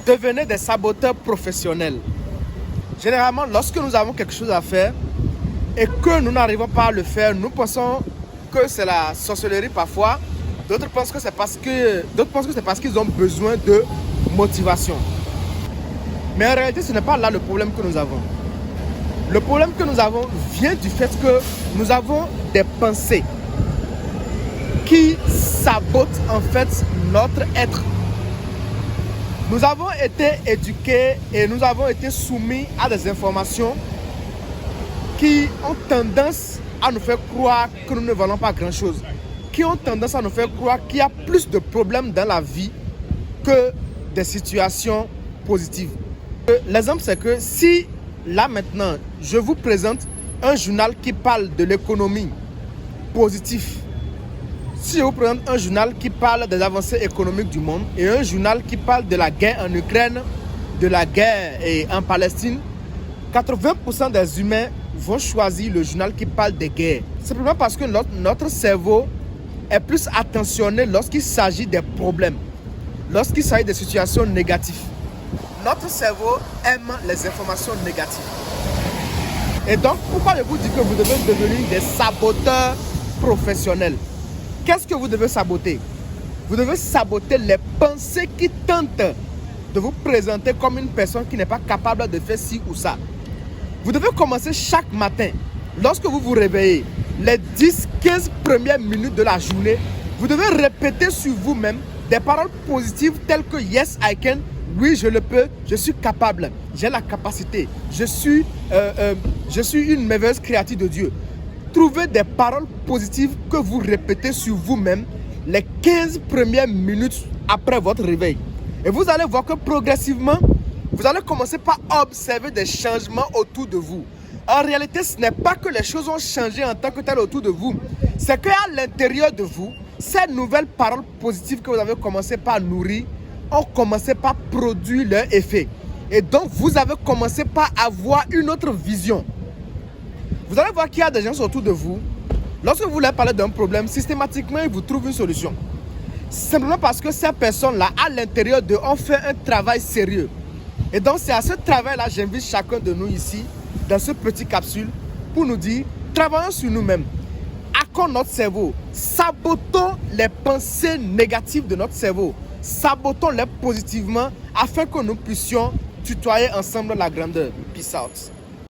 Devenez des saboteurs professionnels. Généralement, lorsque nous avons quelque chose à faire et que nous n'arrivons pas à le faire, nous pensons que c'est la sorcellerie parfois. D'autres pensent que c'est parce qu'ils ont besoin de motivation. Mais en réalité, ce n'est pas là le problème que nous avons. Le problème que nous avons vient du fait que nous avons des pensées qui sabotent en fait notre être. Nous avons été éduqués et nous avons été soumis à des informations qui ont tendance à nous faire croire que nous ne valons pas grand-chose, qui ont tendance à nous faire croire qu'il y a plus de problèmes dans la vie que des situations positives. L'exemple, c'est que si là maintenant, je vous présente un journal qui parle de l'économie positive, si je vous présente un journal qui parle des avancées économiques du monde et un journal qui parle de la guerre en Ukraine, de la guerre en Palestine, 80% des humains vont choisir le journal qui parle des guerres. Simplement parce que notre cerveau est plus attentionné lorsqu'il s'agit des problèmes, lorsqu'il s'agit des situations négatives. Notre cerveau aime les informations négatives. Et donc, pourquoi je vous dis que vous devez devenir des saboteurs professionnels? Qu'est-ce que vous devez saboter? Vous devez saboter les pensées qui tentent de vous présenter comme une personne qui n'est pas capable de faire ci ou ça. Vous devez commencer chaque matin, lorsque vous vous réveillez, les 10-15 premières minutes de la journée, vous devez répéter sur vous-même des paroles positives telles que « Yes, I can », « Oui, je le peux, je suis capable, j'ai la capacité, je suis une merveilleuse créature de Dieu ». Trouvez des paroles positives que vous répétez sur vous-même les 15 premières minutes après votre réveil. Et vous allez voir que progressivement, vous allez commencer par observer des changements autour de vous. En réalité, ce n'est pas que les choses ont changé en tant que telles autour de vous. C'est qu'à l'intérieur de vous, ces nouvelles paroles positives que vous avez commencé par nourrir ont commencé par produire leur effet. Et donc, vous avez commencé par avoir une autre vision. Vous allez voir qu'il y a des gens autour de vous. Lorsque vous leur parlez d'un problème, systématiquement, ils vous trouvent une solution. Simplement parce que ces personnes-là, à l'intérieur d'eux, ont fait un travail sérieux. Et donc, c'est à ce travail-là, j'invite chacun de nous ici, dans ce petit capsule, pour nous dire, travaillons sur nous-mêmes. Hackons notre cerveau. Sabotons les pensées négatives de notre cerveau. Sabotons-les positivement afin que nous puissions tutoyer ensemble la grandeur. Peace out.